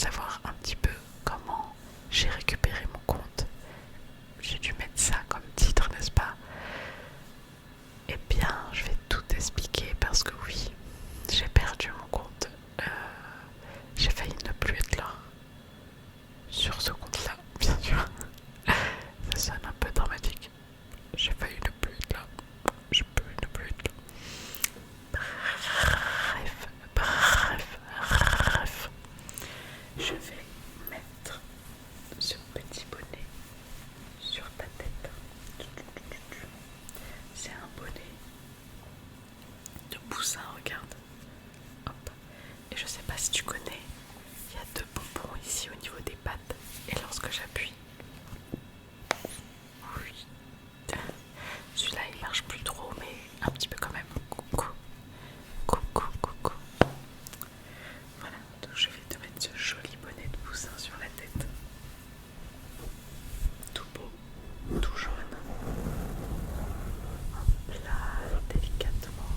savoir un petit peu comment j'ai récupéré mon compte. J'ai dû mettre ça comme titre, n'est-ce pas? Eh bien, je vais tout expliquer parce que oui, j'ai perdu mon compte. J'ai failli ne plus être là. Sur ce compte-là, bien sûr. Ça sonne un peu dramatique. J'ai failli ne plus être là. Je peux ne plus être là. Bref. Je vais mettre ce petit bonnet sur ta tête. C'est un bonnet de poussin, regarde. Hop. Et je sais pas si tu connais, il y a deux pompons ici au niveau des pattes. Et lorsque j'appuie, oui. Celui-là il marche plus trop, mais un petit peu quand même. Coucou. Voilà, donc je vais te mettre ce joli bonnet de poussin sur la tête. Tout beau, tout jaune. Hop là, délicatement.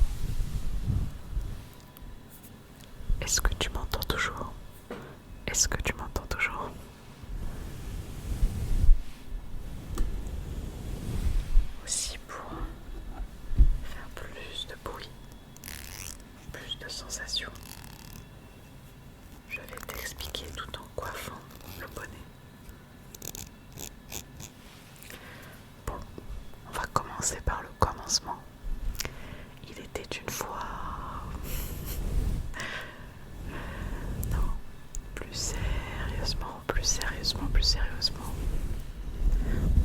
Est-ce que tu m'entends toujours? Est-ce que tu m'entends toujours? Aussi pour faire plus de bruit, plus de sensations, je vais t'expliquer tout en coiffant le bonnet. Bon, on va commencer par le commencement. Il était une fois... Non, plus sérieusement.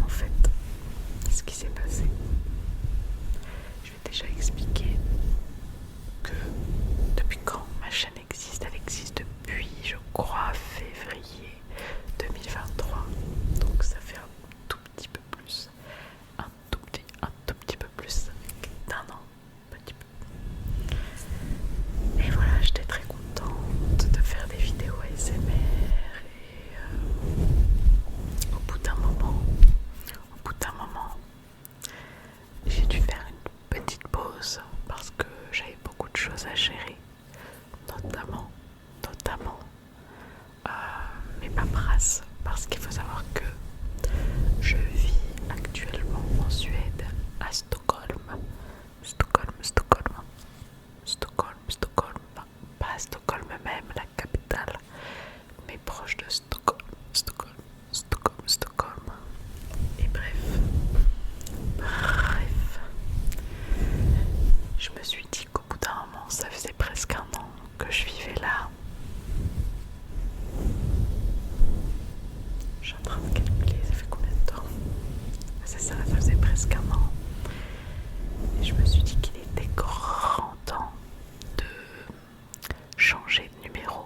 En fait, ce qui s'est passé, je vais déjà expliquer que depuis quand ma chaîne existe. Elle existe depuis, je crois, février 2023. Donc ça fait un tout petit peu plus, un tout petit peu plus d'un an, petit peu. Et voilà, j'étais très contente de faire des vidéos ASMR et au bout d'un moment, j'ai dû faire une petite pause parce que j'avais beaucoup de choses à gérer, notamment mes paperasses, parce qu'il faut savoir que je vis actuellement en Suède, à Stockholm, pas à Stockholm même, la capitale, mais proche de Stockholm. Et bref, je me suis dit qu'au bout d'un moment, ça faisait presque un an que je vivais là. Je suis en train de calculer, ça fait combien de temps? C'est ça, ça faisait presque un an. Et je me suis dit qu'il était grand temps de changer de numéro,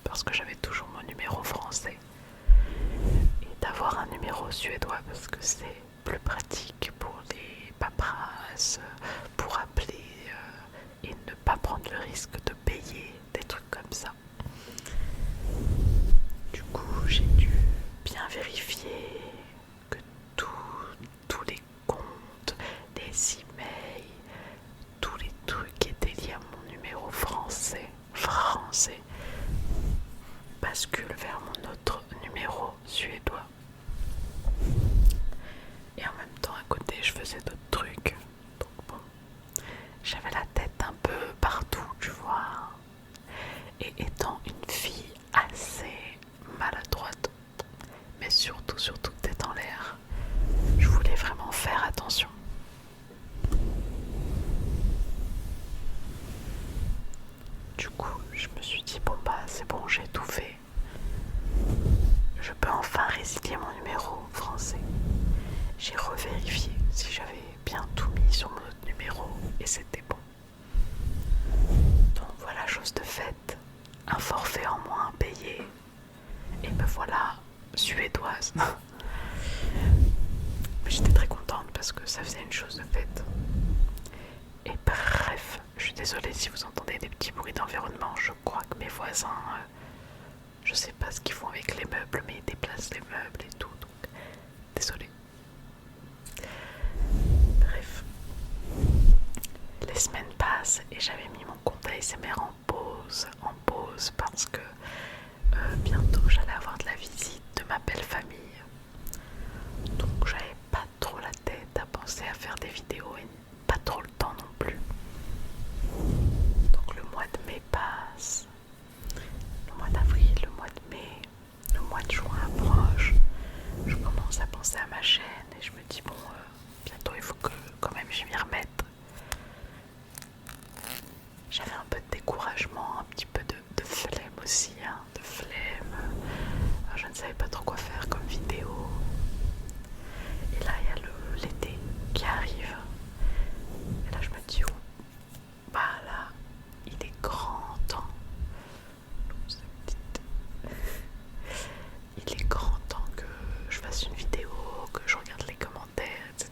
parce que j'avais toujours mon numéro français, et d'avoir un numéro suédois parce que c'est plus pratique pour les paperasses, pour appeler et ne pas prendre le risque de payer des trucs comme ça. Du coup, j'ai dû bien vérifier que tous les comptes, les emails, tous les trucs étaient liés à mon numéro français bascule vers mon autre numéro suédois. Et en même temps, à côté, je faisais d'autres trucs. Donc bon, j'avais la tête un peu partout, tu vois. Et étant une fille assez maladroite, mais surtout tête en l'air, je voulais vraiment faire attention. Du coup, je me suis dit, bon bah c'est bon, j'ai tout fait. Je peux enfin résilier mon numéro français. J'ai revérifié si j'avais bien tout mis sur mon autre numéro et c'était bon. Donc voilà, chose de faite, un forfait en moins payé et me voilà suédoise. Mais j'étais très contente parce que ça faisait une chose de faite. Et bref, je suis désolée si vous entendez des petits bruits d'environnement. Je crois que mes voisins, je sais pas ce qu'ils font avec les meubles, mais ils déplacent les meubles et tout, donc désolée. Bref, les semaines passent et j'avais mis mon compte ASMR en pause parce que bientôt ma chaîne et je me dis bon, bientôt il faut que quand même je m'y remette. J'avais un peu de découragement, un petit peu de flemme aussi, hein, de flemme. Alors, je ne savais pas trop quoi faire comme vidéo. Et là, il y a l'été qui arrive. Et là, je me dis, oh, bah là, il est grand temps. Il est grand temps que je fasse une vidéo, que je regarde les commentaires, etc.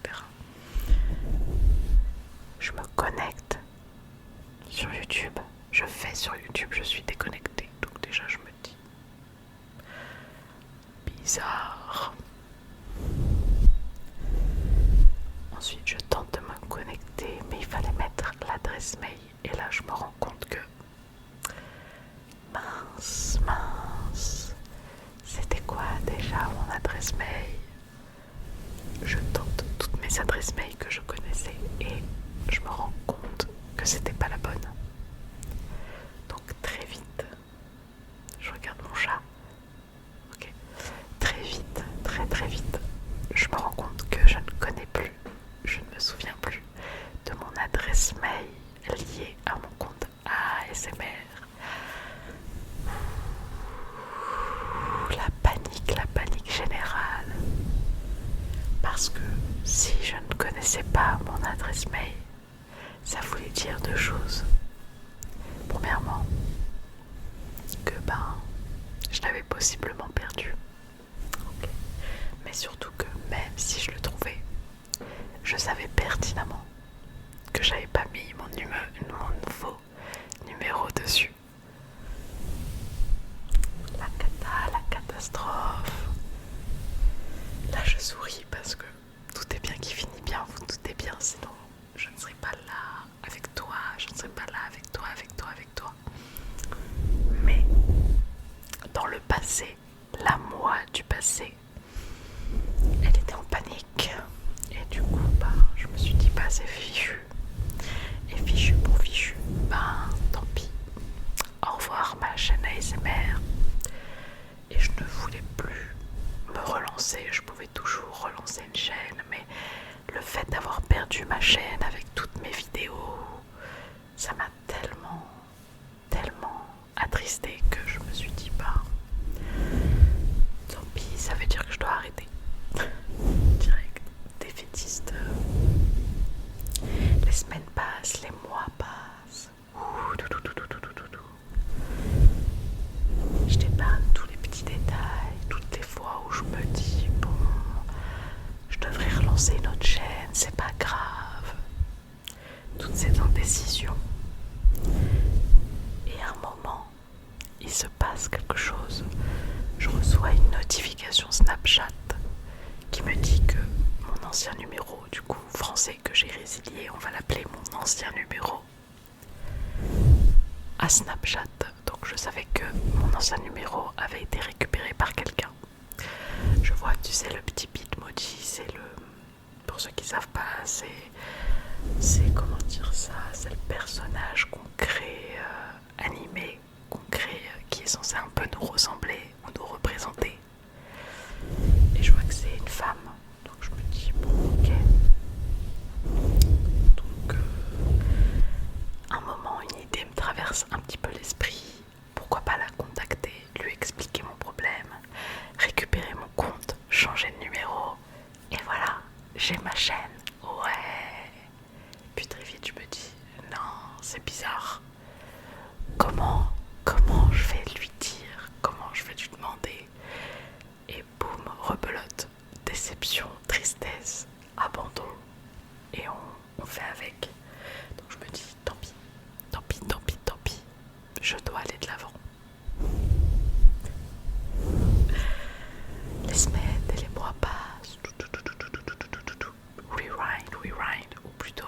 Je me connecte sur YouTube. Je vais sur YouTube, je suis déconnectée. Donc déjà, je me dis, bizarre. Ensuite, je tente de me connecter, mais il fallait mettre l'adresse mail. Et là, je me rends compte que mince, c'était quoi déjà mon adresse mail? Je tente toutes mes adresses mail que je connaissais et je me rends compte que c'était pas la bonne. Donc très vite, je regarde mon chat. Ok, très vite, très vite, je me rends compte que je ne connais plus, je ne me souviens plus de mon adresse mail liée à mon compte ASMR. La panique générale. Parce que si je ne connaissais pas mon adresse mail, ça voulait dire deux choses. Premièrement, que je l'avais possiblement perdu. Okay. Mais surtout que même si je le trouvais, je savais pertinemment que j'avais pas mis mon nouveau numéro dessus. La catastrophe. Là je souris parce que tout est bien qui finit bien, vous doutez bien, sinon je ne serai pas là avec toi, je ne serai pas là avec toi. Mais dans le passé, la moi du passé, elle était en panique. Et du coup, je me suis dit, c'est fichu. Et fichu pour fichu, tant pis. Au revoir ma chaîne ASMR. Et je ne voulais plus me relancer. Je pouvais toujours relancer une chaîne, mais le fait d'avoir perdu ma chaîne avec toutes mes vidéos, ça m'a tellement attristée que je me suis dit, tant pis, ça veut dire que je dois arrêter. Direct, défaitiste. Les semaines passent, les mois passent. Je t'épargne tous les petits détails, toutes les fois où je me dis, je devrais relancer une autre chaîne, c'est pas grave. Toutes ces indécisions. Et à un moment, il se passe quelque chose. Je reçois une notification Snapchat qui me dit que mon ancien numéro, du coup français que j'ai résilié, on va l'appeler mon ancien numéro, à Snapchat. Donc je savais que mon ancien numéro avait été récupéré par quelqu'un. Je vois, tu sais, le petit Bitmoji, c'est le... Pour ceux qui savent pas, c'est comment dire ça, c'est le personnage qu'on crée, animé, qu'on crée, qui est censé un peu nous ressembler ou nous représenter. Et je vois que c'est une femme, donc je me dis ok. Donc un moment, une idée me traverse un petit peu l'esprit. Pourquoi pas la contacter, lui expliquer mon problème, récupérer mon compte, changer de numéro, et voilà, j'ai ma chaîne. Ouais. Puis très vite je me dis non, c'est bizarre. Comment je vais lui dire, comment je vais lui demander. Et boum, rebelote, déception, tristesse, abandon. Et on fait avec. Donc je me dis tant pis. Je dois aller de l'avant. Les semaines et les mois passent. Rewind. Ou plutôt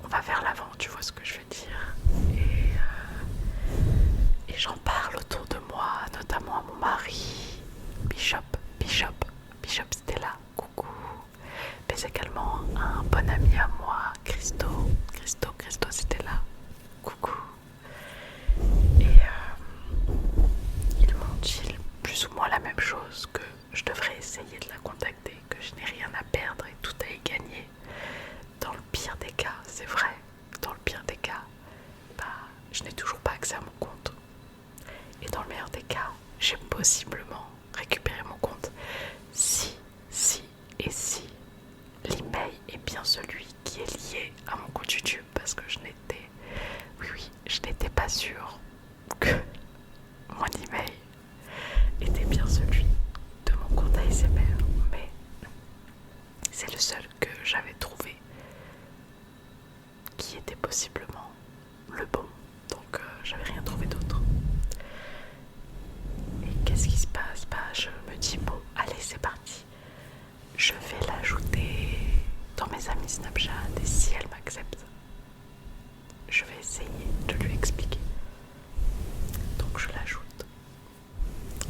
on va vers l'avant, tu vois ce que je veux dire. Et j'en parle autour de moi, notamment à mon mari, Bishop Stella, coucou. Mais également un bon ami à moi, Christo Stella, coucou. Et ils m'ont dit plus ou moins la même chose, que je devrais essayer de la contacter, que je n'ai rien à perdre et tout à y gagner. Dans le pire des cas, c'est vrai, dans le pire des cas, je n'ai toujours pas accès à mon compte. Et dans le meilleur des cas, j'ai possiblement récupéré mon compte si l'email est bien celui qui est lié à mon compte YouTube, parce que je n'étais pas sûre que mon email était bien celui de mon compte ASMR, mais c'est le seul que j'avais trouvé qui était possiblement le bon, donc j'avais rien trouvé d'autre. Et qu'est-ce qui se passe? Je me dis bon, allez, c'est parti, je vais l'ajouter dans mes amis Snapchat et si elle m'accepte, je vais essayer de lui expliquer. Donc je l'ajoute.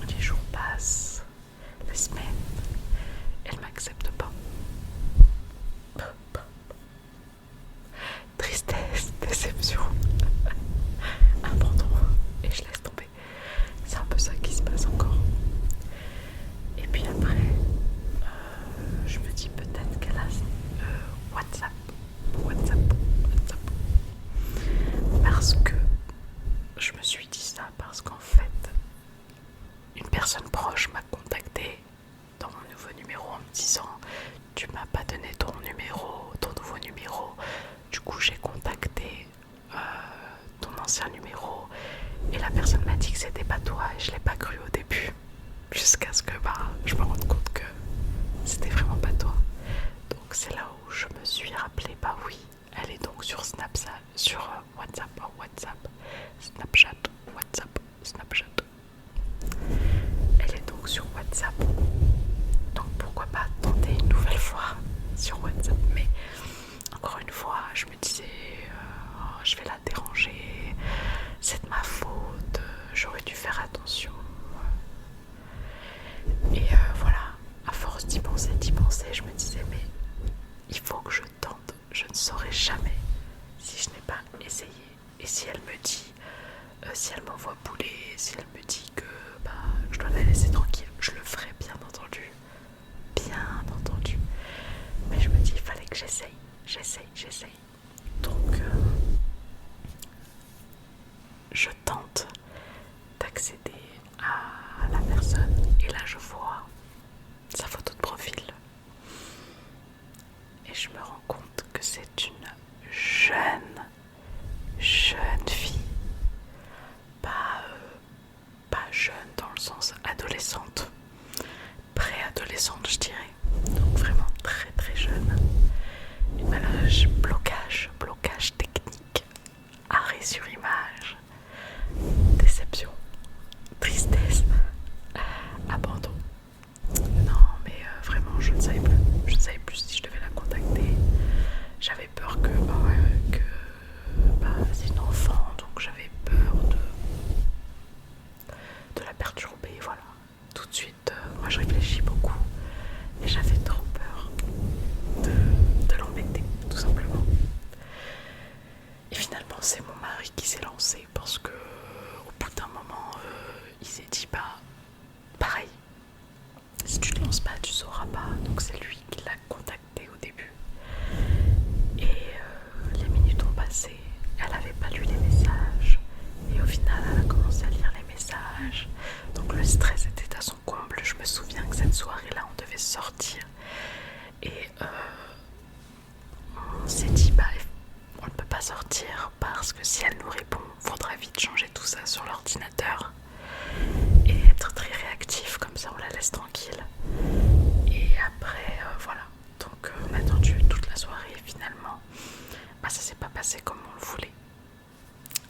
Les jours passent, les semaines, elle m'accepte pas. Tristesse, déception, abandon, et je laisse tomber. C'est un peu ça qui se passe encore. Et puis après, je me dis peut-être qu'elle a WhatsApp. Parce que je me suis dit ça, parce qu'en fait, une personne proche m'a contacté dans mon nouveau numéro en me disant tu m'as pas donné ton nouveau numéro. Du coup j'ai contacté ton ancien numéro et la personne m'a dit que c'était pas toi et je l'ai pas cru au début jusqu'à ce que je me rende compte que c'était vraiment pas toi. Donc c'est là où je me suis rappelé, oui, elle est donc sur Snapchat, sur WhatsApp, Snapchat, Snapchat. Elle est donc sur WhatsApp. Donc pourquoi pas tenter une nouvelle fois sur WhatsApp. Mais encore une fois, je me disais, je vais la déranger, c'est de ma faute, j'aurais dû faire attention. Et voilà, à force d'y penser, je me disais, mais il faut que je tente, je ne saurais jamais si je n'ai pas essayé. Et si elle me dit, si elle m'envoie bouler, si elle me dit que je dois la laisser tranquille, je le ferai bien entendu. Mais je me dis, il fallait que j'essaye. Donc, je tente d'accéder à la personne et là je vois sa photo de profil. Et je me rends compte que c'est une jeune fille. Pas jeune dans le sens adolescente, préadolescente je dirais, donc vraiment très très jeune. Et là, blocage technique, arrêt sur image, déception, tristesse, abandon. Non mais vraiment je ne savais plus si je devais la contacter. J'avais peur que c'est une enfant, donc j'avais peur de la perturber, voilà. Tout de suite, moi je réfléchis beaucoup et j'avais trop peur de l'embêter, tout simplement. Et finalement c'est mon mari qui s'est lancé parce que au bout d'un moment il s'est dit pareil, si tu te lances pas tu sauras pas. Donc c'est lui qui l'a contacté au début et les minutes ont passé, elle avait pas lu les messages et au final elle a commencé à lire les messages. Donc le stress était à son comble. Je me souviens que cette soirée là on devait sortir et on s'est dit on ne peut pas sortir parce que si elle nous répond, faudra vite changer tout ça sur l'ordinateur et être très réactif, comme ça on la laisse tranquille. Et après voilà, donc on a attendu toute la soirée et finalement ça s'est pas passé comme on le voulait.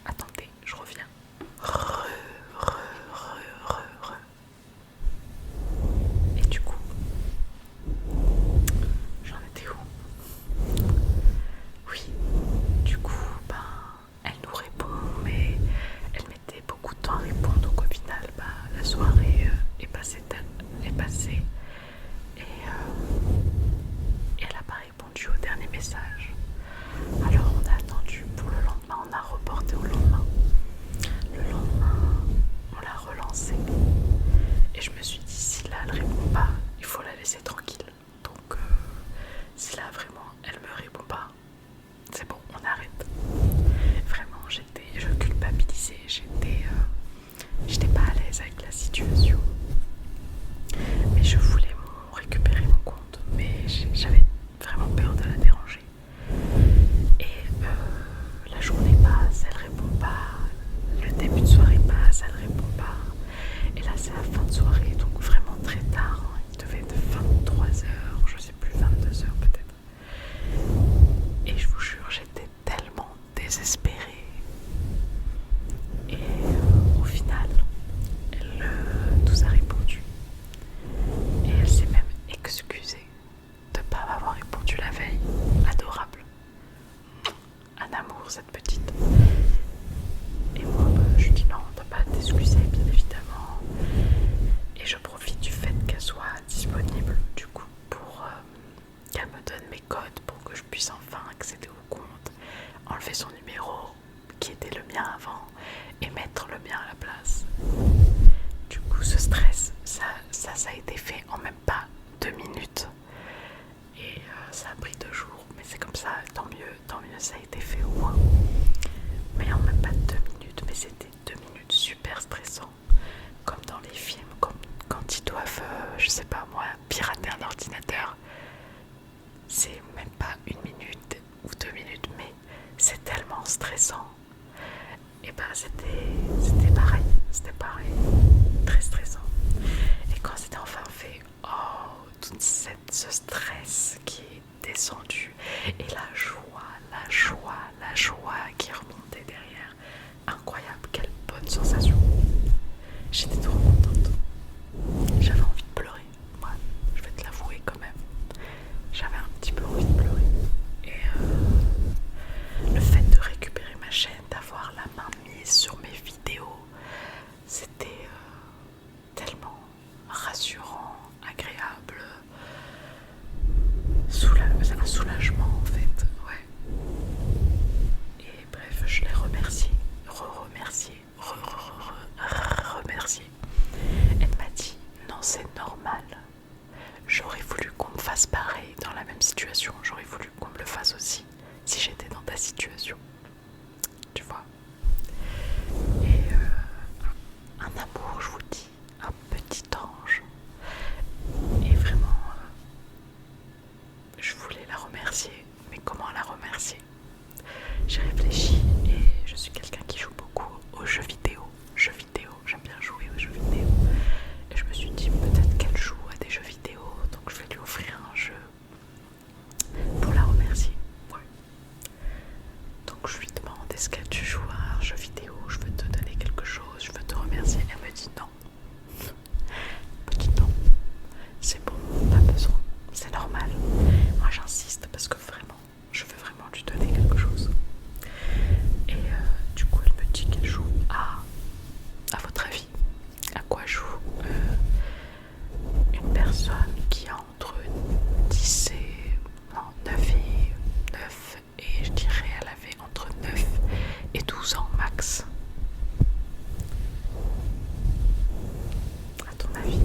Attendez, je reviens. Et du coup, j'en étais où? Oui, du coup, elle nous répond, mais elle mettait beaucoup de temps à répondre, donc au final, la soirée est passée et elle n'a pas répondu au dernier message. Alors on a attendu pour le lendemain, on a reporté au lendemain. Le lendemain, on l'a relancée et je me suis dit, si là elle répond pas, enlever son numéro qui était le mien avant et mettre le mien à la place. Du coup ce stress, ça a été fait en même pas 2 minutes et ça a pris 2 jours, mais c'est comme ça, tant mieux ça a été fait au moins. Mais en même pas 2 minutes, mais c'était 2 minutes super stressant, comme dans les films, comme quand ils doivent, je sais pas moi, pirater un ordinateur. C'est même pas 1 minute ou 2 minutes, mais c'est tellement stressant. Et ben c'était pareil, très stressant. Et quand c'était enfin fait, oh, tout ce stress qui est descendu et la joie qui remontait derrière, incroyable, quelle bonne sensation. J'étais trop contente, j'avais envie de pleurer, moi je vais te l'avouer quand même, j'avais un petit peu envie de pleurer. Et le fait de récupérer ma chaîne, d'avoir la main mise sur mes vidéos, c'était tellement rassurant, agréable, un soulagement en fait, ouais. Et bref, je l'ai remerciée, remerciée. Elle m'a dit non, c'est normal. J'aurais voulu qu'on me fasse pareil dans la même situation, j'aurais voulu qu'on me le fasse aussi si j'étais dans ta situation, tu vois. Et un amour, je vous dis, un petit ange. Et vraiment, je voulais la remercier, mais comment la remercier? J'ai réfléchi et je suis quelqu'un qui joue beaucoup aux jeux vidéo, j'aime bien jouer aux jeux vidéo. Et je me suis dit peut-être qu'elle joue à des jeux vidéo, donc je vais lui offrir un jeu pour la remercier. Ouais. Donc je lui demande, est-ce que tu joues à un jeu vidéo? Je veux te donner quelque chose, je veux te remercier. Elle me dit non. Petit non. C'est bon, pas besoin. C'est normal. Moi j'insiste parce que vraiment, je veux vraiment lui donner quelque chose. Et du coup elle me dit qu'elle joue à votre avis, à quoi joue une personne qui a entre 10 et... non, 9 et je dirais elle avait entre 9 et 12 ans max. À ton avis?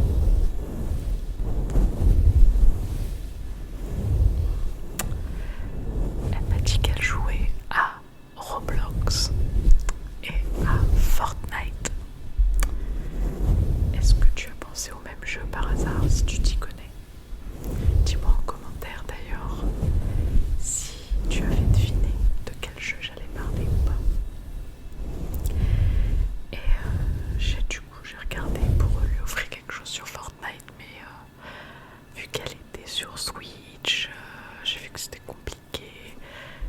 Elle m'a dit qu'elle jouait à Roblox et à Fortnite. Est-ce que tu as pensé au même jeu par hasard, si tu t'y connais? Dis-moi en commentaire d'ailleurs si tu avais deviné de quel jeu j'allais parler ou pas. Et j'ai regardé pour lui offrir quelque chose sur Fortnite, mais vu qu'elle était sur Switch, j'ai vu que c'était compliqué.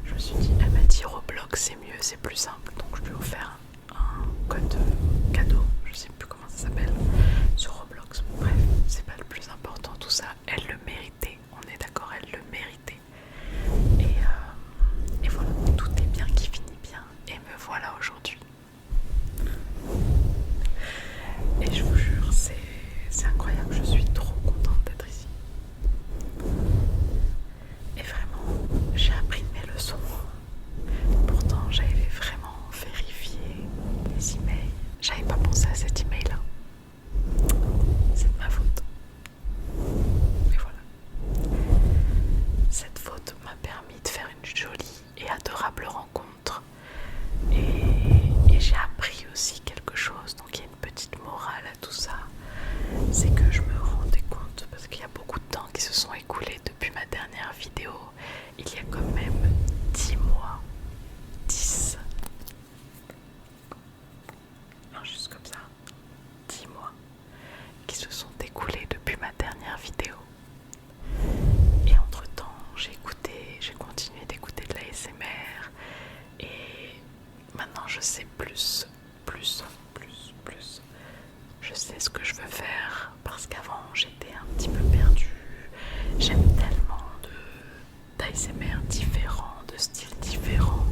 Je me suis dit, elle m'a dit Roblox c'est mieux, c'est plus simple, donc je lui ai offert un code cadeau, je sais plus comment ça s'appelle, sur Roblox. Bref, c'est pas le plus important tout ça, elle le méritait, on est d'accord, elle le méritait. Et voilà, tout est bien qui finit bien, et me voilà aujourd'hui. Et je vous jure, c'est incroyable, je suis trop contente d'être ici. Et vraiment, j'ai appris de mes leçons. Pourtant, j'avais vraiment vérifié les emails. J'avais pas pensé à cet email là. C'est de ma faute. Et voilà. Cette faute m'a permis de faire une jolie et adorable rencontre. Et j'ai appris aussi quelque chose. Donc il y a une petite morale à tout ça. C'est que je me rendais compte, parce qu'il y a beaucoup de temps qui se sont écoulés depuis ma dernière vidéo. Il y a quand même 10 mois. 10. Non, juste comme ça. 10 mois qui se sont écoulés depuis ma dernière vidéo. Et entre temps, j'ai continué d'écouter de l'ASMR et maintenant je sais plus. Je sais ce que je veux faire parce qu'avant j'étais un petit peu perdue. J'aime tellement d'ASMR différents, de styles différents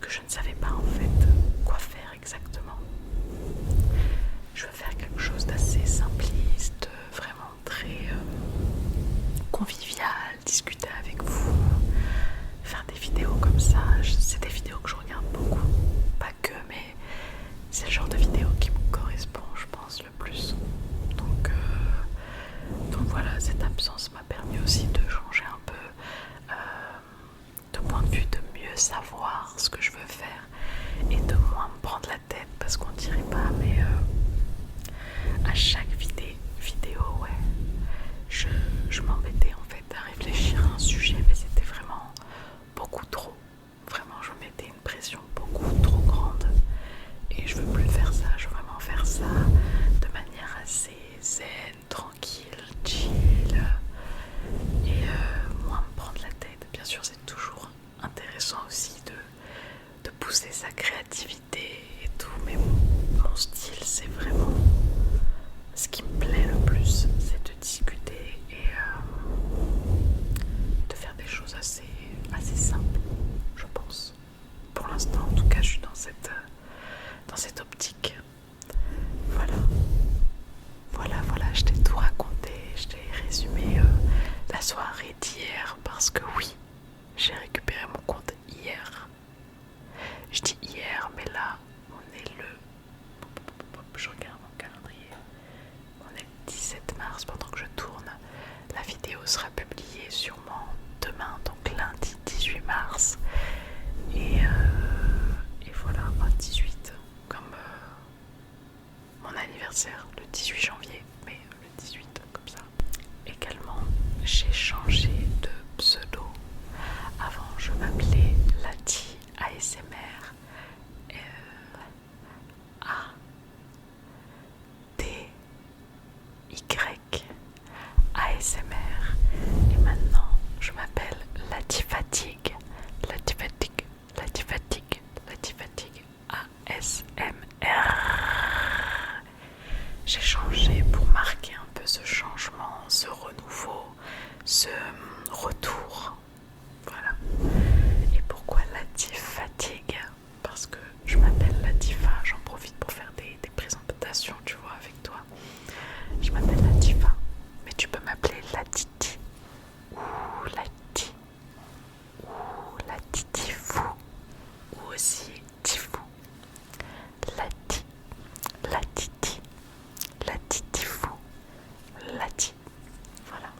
que je ne savais pas en fait quoi faire exactement. Je veux faire quelque chose d'assez simpliste, vraiment très convivial, discuter avec vous, faire des vidéos comme ça. C'est des vidéos voilà, cette absence m'a permis aussi de changer un peu de point de vue, de mieux savoir ce que je veux faire et de moins me prendre la tête, parce qu'on dirait pas, mais à chaque vidéo, ouais, je m'embêtais en fait à réfléchir à un sujet, mais c'était vraiment beaucoup trop. Vraiment, je mettais une pression beaucoup trop grande et je veux plus faire ça. Je veux vraiment faire ça de manière assez zen, tranquille, chill et moins me prendre la tête. Bien sûr, c'est toujours intéressant aussi de pousser sa créativité et tout, mais mon style, c'est vraiment ce qui me plaît le plus, c'est de discuter et de faire des choses assez simples, je pense. Pour l'instant, en tout cas, je suis dans cette optique. Voilà. Voilà, je t'ai tout raconté, je t'ai résumé la soirée d'hier, parce que oui, j'ai récupéré mon compte hier. Je dis hier, mais là, on est le... Je regarde mon calendrier. On est le 17 mars pendant que je tourne. La vidéo sera publiée sûrement demain, donc lundi 18 mars. Et voilà, 18, comme mon anniversaire, le 18 janvier, mais le 18 comme ça. Également, j'ai changé de pseudo. Avant, je m'appelais Lati ASMR. L-A-T-Y ASMR. Et maintenant, je m'appelle Lati Fatigue. Lati Fatigue. Lati Fatigue. Lati Fatigue ASMR. J'ai changé pour marquer un peu ce changement, ce renouveau, ce retour. Voilà. Et pourquoi Lati Fatigue? Parce que je m'appelle Latifa, j'en profite pour faire des présentations, tu vois, avec toi. Je m'appelle Latifa, mais tu peux m'appeler Latiti, ou Lati, ou Latitifou, ou aussi Tifou. Lati, Latiti, Latitifou, Lati. Voilà.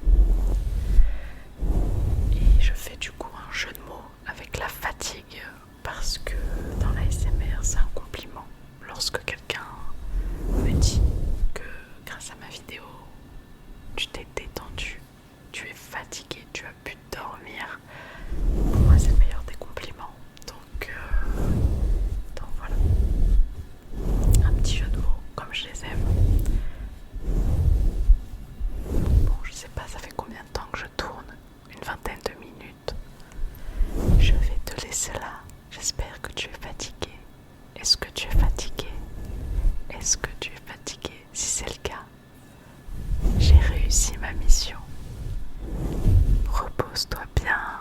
Et je fais du coup un jeu de mots avec la fatigue, parce que dans la SMR, c'est un compliment. Lorsque quelqu'un me dit que grâce à ma vidéo, tu t'es détendu, tu es fatigué, tu as pu dormir, pour moi c'est le meilleur des compliments. Donc voilà, un petit jeu de mots comme je les aime. Bon, je sais pas, ça fait combien de temps que je tourne? Une vingtaine de minutes. Je vais te laisser là. J'espère que tu es fatigué. Est-ce que tu es fatigué? Est-ce que tu es fatigué? Si c'est le cas, j'ai réussi ma mission. Repose-toi bien.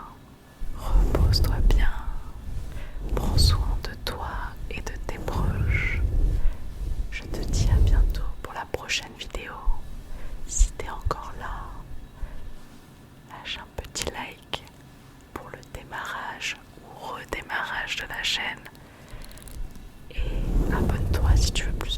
Repose-toi bien. Prends soin de toi et de tes proches. Je te dis à bientôt pour la prochaine vidéo. Si t'es encore là, lâche un petit like pour le démarrage ou redémarrage de la chaîne. Et abonne-toi si tu veux plus